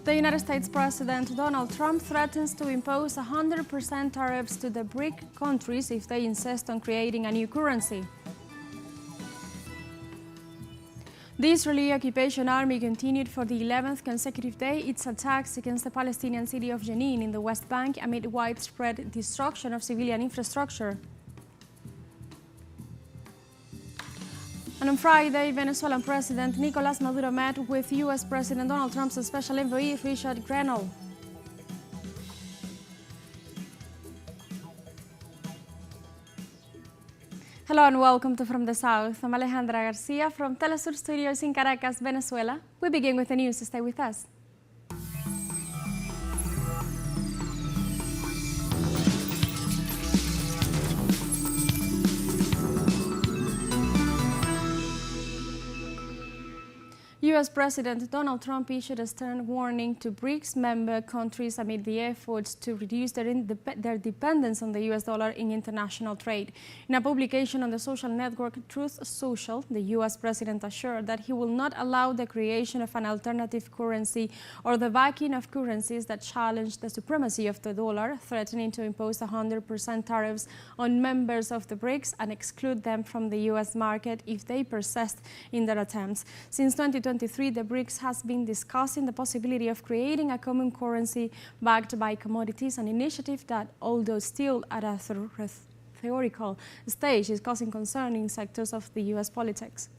The United States President Donald Trump threatens to impose 100% tariffs to the BRIC countries if they insist on creating a new currency. The Israeli occupation army continued for the 11th consecutive day its attacks against the Palestinian city of Jenin in the West Bank amid widespread destruction of civilian infrastructure. And on Friday, Venezuelan President Nicolás Maduro met with U.S. President Donald Trump's special envoy, Richard Grenell. Hello and welcome to From the South. I'm Alejandra Garcia from teleSUR Studios in Caracas, Venezuela. We begin with the news. Stay with us. U.S. President Donald Trump issued a stern warning to BRICS member countries amid the efforts to reduce their dependence on the U.S. dollar in international trade. In a publication on the social network Truth Social, the U.S. President assured that he will not allow the creation of an alternative currency or the backing of currencies that challenge the supremacy of the dollar, threatening to impose 100% tariffs on members of the BRICS and exclude them from the U.S. market if they persist in their attempts. Since 2023, the BRICS has been discussing the possibility of creating a common currency backed by commodities, an initiative that, although still at a theoretical stage, is causing concern in sectors of the U.S. politics.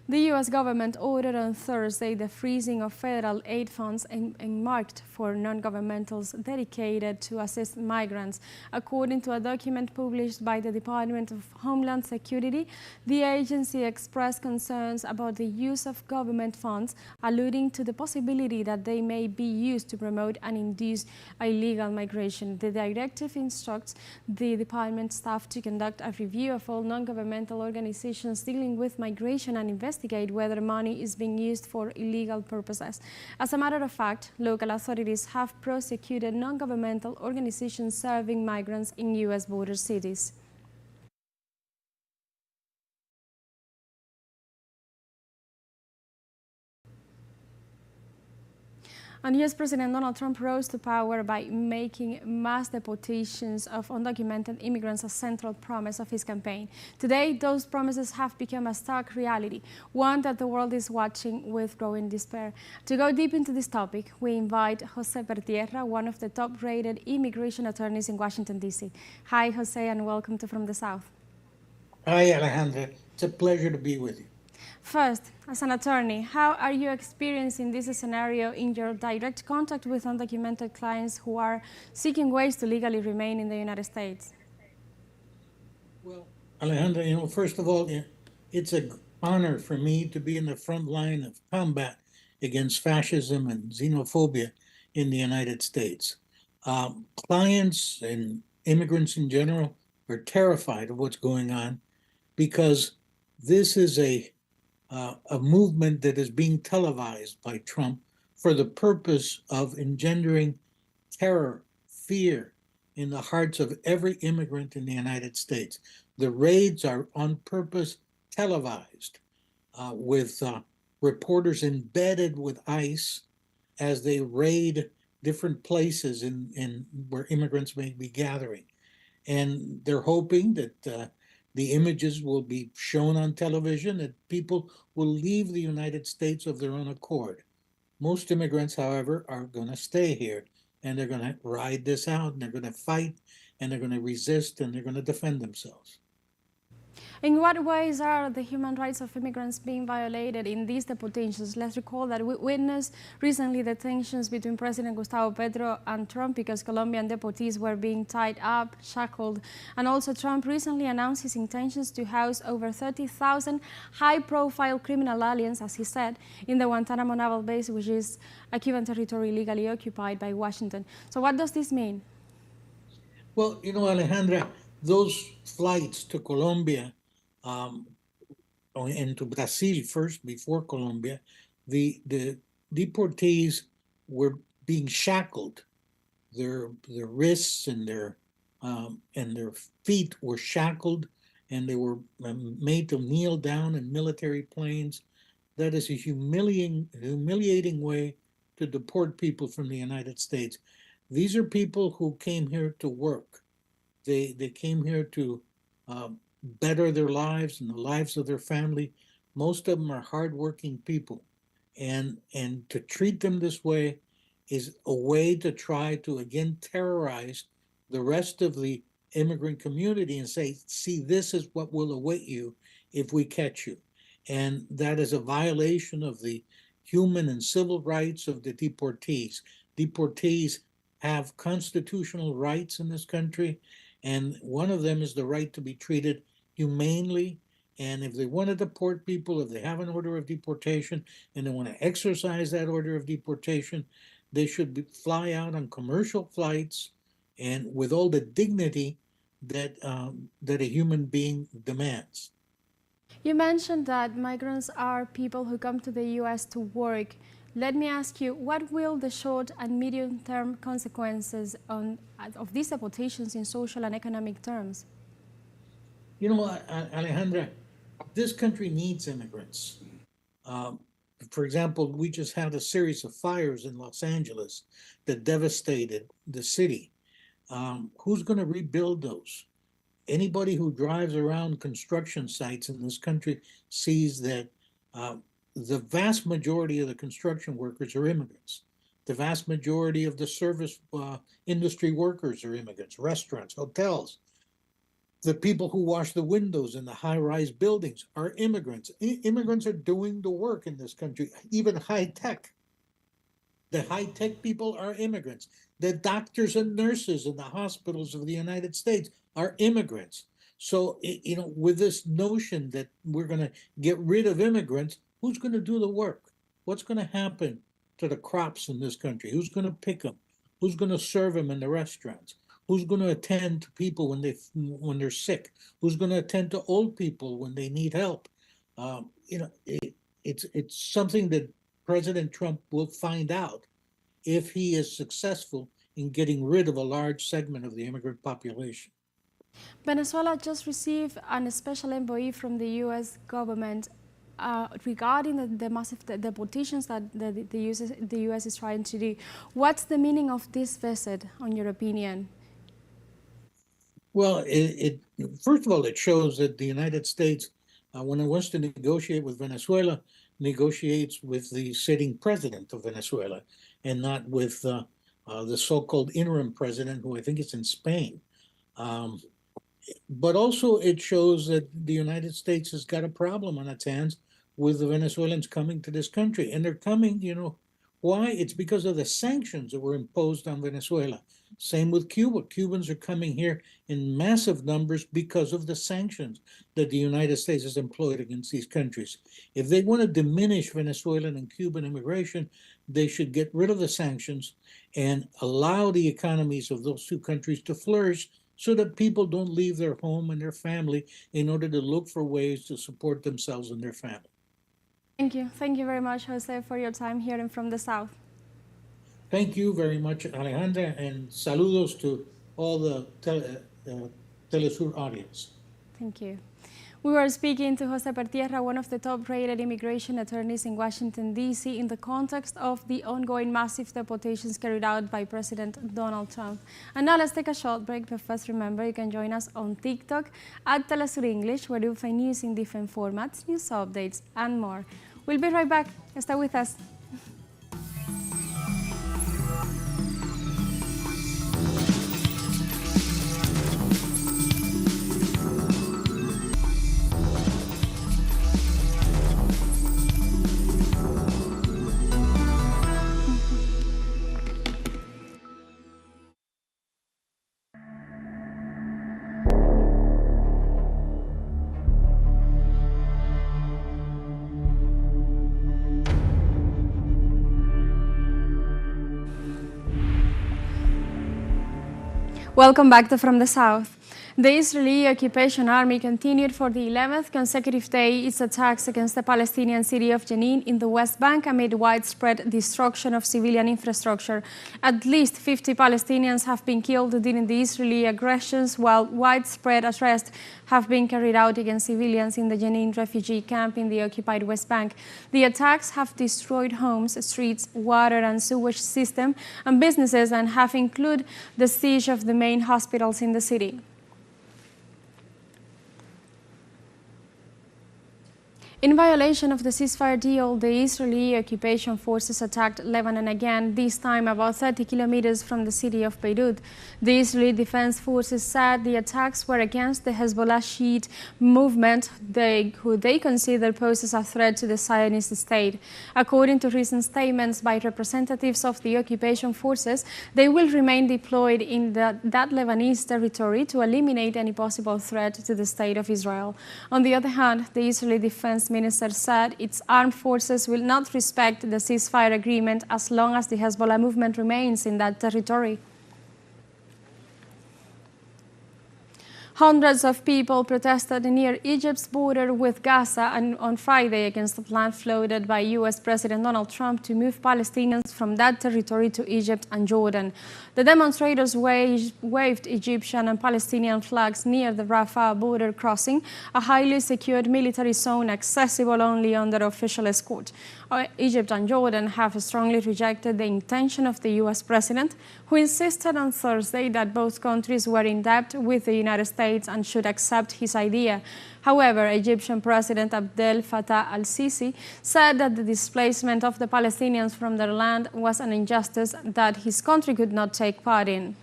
The U.S. government ordered on Thursday the freezing of federal aid funds earmarked for non-governmentals dedicated to assist migrants. According to a document published by the Department of Homeland Security, the agency expressed concerns about the use of government funds, alluding to the possibility that they may be used to promote and induce illegal migration. The directive instructs the department staff to conduct a review of all non-governmental organizations dealing with migration and investigate whether money is being used for illegal purposes. As a matter of fact, local authorities have prosecuted non-governmental organizations serving migrants in U.S. border cities. And U.S. President Donald Trump rose to power by making mass deportations of undocumented immigrants a central promise of his campaign. Today, those promises have become a stark reality, one that the world is watching with growing despair. To go deep into this topic, we invite Jose Pertierra, one of the top-rated immigration attorneys in Washington, D.C. Hi, Jose, and welcome to From the South. Hi, Alejandra. It's a pleasure to be with you. First, as an attorney, how are you experiencing this scenario in your direct contact with undocumented clients who are seeking ways to legally remain in the United States? Well, Alejandra, first of all, it's an honor for me to be in the front line of combat against fascism and xenophobia in the United States. Clients and immigrants in general are terrified of what's going on because this is a movement that is being televised by Trump for the purpose of engendering terror, fear in the hearts of every immigrant in the United States. The raids are on purpose televised with reporters embedded with ICE as they raid different places in where immigrants may be gathering. And they're hoping that the images will be shown on television, that people will leave the United States of their own accord. Most immigrants, however, are going to stay here, and they're going to ride this out, and they're going to fight, and they're going to resist, and they're going to defend themselves. In what ways are the human rights of immigrants being violated in these deportations? Let's recall that we witnessed recently the tensions between President Gustavo Petro and Trump because Colombian deportees were being tied up, shackled. And also Trump recently announced his intentions to house over 30,000 high-profile criminal aliens, as he said, in the Guantanamo naval base, which is a Cuban territory legally occupied by Washington. So what does this mean? Well, Alejandra, those flights to Colombia and to Brazil first, before Colombia, the deportees were being shackled. Their wrists and their feet were shackled, and they were made to kneel down in military planes. That is a humiliating way to deport people from the United States. These are people who came here to work. They came here to better their lives and the lives of their family. Most of them are hardworking people, and to treat them this way is a way to try to again terrorize the rest of the immigrant community and say, see, this is what will await you if we catch you. And that is a violation of the human and civil rights of the deportees. Deportees have constitutional rights in this country, and one of them is the right to be treated humanely. And if they want to deport people, if they have an order of deportation and they want to exercise that order of deportation, they should fly out on commercial flights and with all the dignity that that a human being demands. You mentioned that migrants are people who come to the U.S. to work. Let me ask you, what will the short and medium-term consequences of these deportations in social and economic terms? You know, Alejandra, this country needs immigrants. For example, we just had a series of fires in Los Angeles that devastated the city. Who's going to rebuild those? Anybody who drives around construction sites in this country sees that the vast majority of the construction workers are immigrants. The vast majority of the service industry workers are immigrants, restaurants, hotels. The people who wash the windows in the high-rise buildings are immigrants. Immigrants are doing the work in this country, even high-tech. The high-tech people are immigrants. The doctors and nurses in the hospitals of the United States are immigrants. So, you know, with this notion that we're going to get rid of immigrants, who's going to do the work? What's going to happen to the crops in this country? Who's going to pick them? Who's going to serve them in the restaurants? Who's going to attend to people when they're sick? Who's going to attend to old people when they need help? You know, it's something that President Trump will find out if he is successful in getting rid of a large segment of the immigrant population. Venezuela just received a special envoy from the U.S. government regarding the massive deportations that the U.S. is trying to do. What's the meaning of this visit, in your opinion? Well, first of all, it shows that the United States, when it wants to negotiate with Venezuela, negotiates with the sitting president of Venezuela and not with the so-called interim president, who I think is in Spain. But also it shows that the United States has got a problem on its hands with the Venezuelans coming to this country. And they're coming, you know, why? It's because of the sanctions that were imposed on Venezuela. Same with Cuba. Cubans are coming here in massive numbers because of the sanctions that the United States has employed against these countries. If they want to diminish Venezuelan and Cuban immigration, they should get rid of the sanctions and allow the economies of those two countries to flourish so that people don't leave their home and their family in order to look for ways to support themselves and their family. Thank you. Thank you very much, Jose, for your time here and from the South. Thank you very much, Alejandra, and saludos to all the teleSUR audience. Thank you. We were speaking to Jose Pertierra, one of the top-rated immigration attorneys in Washington, D.C., in the context of the ongoing massive deportations carried out by President Donald Trump. And now let's take a short break, but first remember you can join us on TikTok at teleSUR English, where you'll find news in different formats, news updates, and more. We'll be right back. Stay with us. Welcome back to From the South. The Israeli occupation army continued for the 11th consecutive day its attacks against the Palestinian city of Jenin in the West Bank amid widespread destruction of civilian infrastructure. At least 50 Palestinians have been killed during the Israeli aggressions, while widespread arrests have been carried out against civilians in the Jenin refugee camp in the occupied West Bank. The attacks have destroyed homes, streets, water and sewage system and businesses, and have included the siege of the main hospitals in the city. In violation of the ceasefire deal, the Israeli occupation forces attacked Lebanon again, this time about 30 kilometers from the city of Beirut. The Israeli Defense Forces said the attacks were against the Hezbollah Shiite movement, who they consider poses a threat to the Zionist state. According to recent statements by representatives of the occupation forces, they will remain deployed in that Lebanese territory to eliminate any possible threat to the state of Israel. On the other hand, the Israeli Defense Minister said its armed forces will not respect the ceasefire agreement as long as the Hezbollah movement remains in that territory. Hundreds of people protested near Egypt's border with Gaza on Friday against the plan floated by U.S. President Donald Trump to move Palestinians from that territory to Egypt and Jordan. The demonstrators waved Egyptian and Palestinian flags near the Rafah border crossing, a highly secured military zone accessible only under official escort. Egypt and Jordan have strongly rejected the intention of the U.S. president, who insisted on Thursday that both countries were in debt with the United States and should accept his idea. However, Egyptian President Abdel Fattah al-Sisi said that the displacement of the Palestinians from their land was an injustice that his country could not take part in.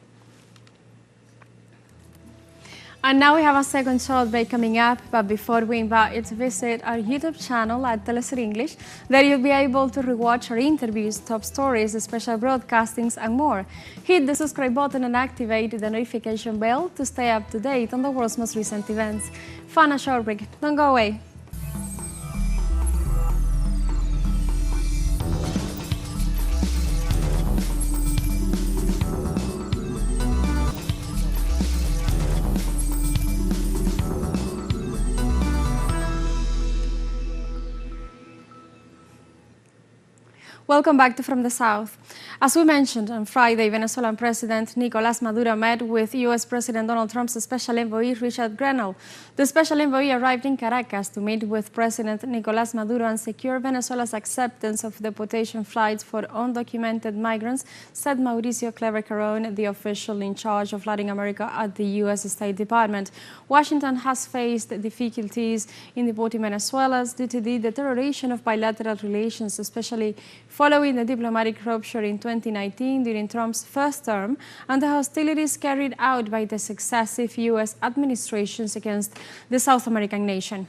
And now we have a second short break coming up, but before we invite you to visit our YouTube channel at teleSUR English, there you'll be able to rewatch our interviews, top stories, special broadcastings and more. Hit the subscribe button and activate the notification bell to stay up to date on the world's most recent events. Fun a short break. Don't go away. Welcome back to From the South. As we mentioned on Friday, Venezuelan President Nicolás Maduro met with U.S. President Donald Trump's special envoy, Richard Grenell. The special envoy arrived in Caracas to meet with President Nicolás Maduro and secure Venezuela's acceptance of deportation flights for undocumented migrants, said Mauricio Clever-Caron, the official in charge of Latin America at the U.S. State Department. Washington has faced difficulties in deporting Venezuelans due to the deterioration of bilateral relations, especially following the diplomatic rupture in 2019 during Trump's first term and the hostilities carried out by the successive U.S. administrations against the South American nation.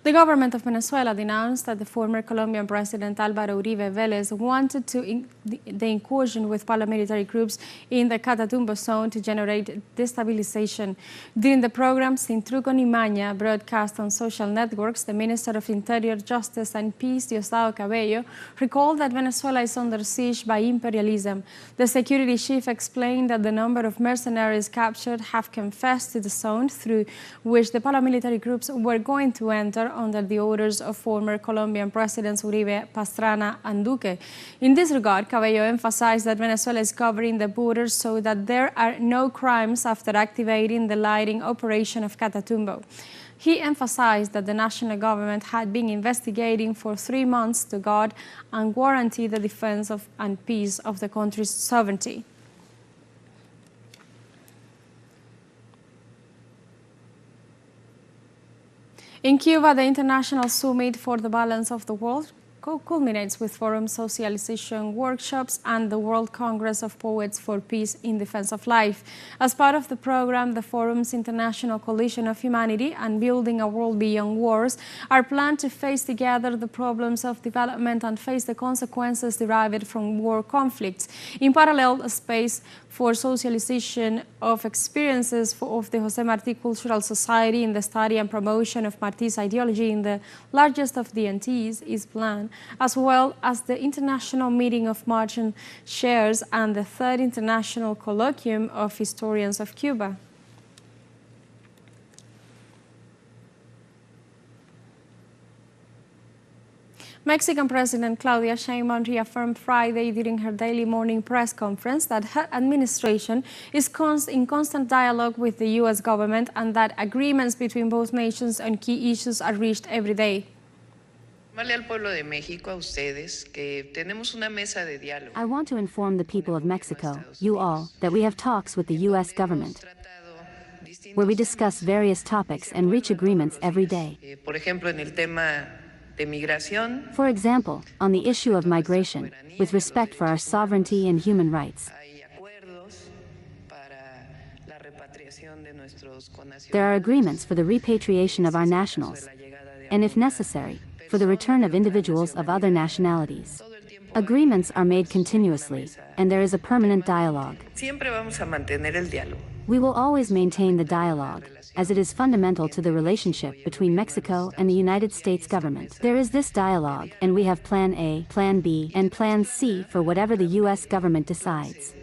The government of Venezuela denounced that the former Colombian President Álvaro Uribe Vélez wanted the incursion with paramilitary groups in the Catatumbo zone to generate destabilization. During the program, Sin Truco ni Maña, broadcast on social networks, the Minister of Interior, Justice and Peace, Diosdado Cabello, recalled that Venezuela is under siege by imperialism. The security chief explained that the number of mercenaries captured have confessed to the zone through which the paramilitary groups were going to enter under the orders of former Colombian Presidents Uribe, Pastrana and Duque. In this regard, Cabello emphasized that Venezuela is covering the borders so that there are no crimes after activating the lighting operation of Catatumbo. He emphasized that the national government had been investigating for 3 months to guard and guarantee the defense and peace of the country's sovereignty. In Cuba, the International Summit for the Balance of the World culminates with forum socialization workshops and the World Congress of Poets for Peace in Defense of Life. As part of the program, the forum's International Coalition of Humanity and Building a World Beyond Wars are planned to face together the problems of development and face the consequences derived from war conflicts. In parallel, a space for socialization of experiences of the José Martí Cultural Society in the study and promotion of Martí's ideology in the largest of the Antilles is planned as well as the International Meeting of Merchant Shares and the Third International Colloquium of Historians of Cuba. Mexican President Claudia Sheinbaum reaffirmed Friday during her daily morning press conference that her administration is in constant dialogue with the U.S. government and that agreements between both nations on key issues are reached every day. I want to inform the people of Mexico, you all, that we have talks with the U.S. government, where we discuss various topics and reach agreements every day. For example, on the issue of migration, with respect for our sovereignty and human rights. There are agreements for the repatriation of our nationals, and if necessary, for the return of individuals of other nationalities. Agreements are made continuously, and there is a permanent dialogue. We will always maintain the dialogue, as it is fundamental to the relationship between Mexico and the United States government. There is this dialogue, and we have Plan A, Plan B, and Plan C for whatever the U.S. government decides.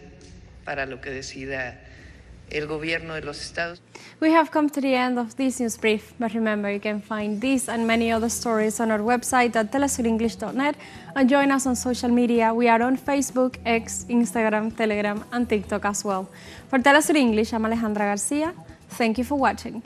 We have come to the end of this news brief, but remember you can find this and many other stories on our website at telesurenglish.net and join us on social media. We are on Facebook, X, Instagram, Telegram and TikTok as well. For TeleSUR English, I'm Alejandra Garcia. Thank you for watching.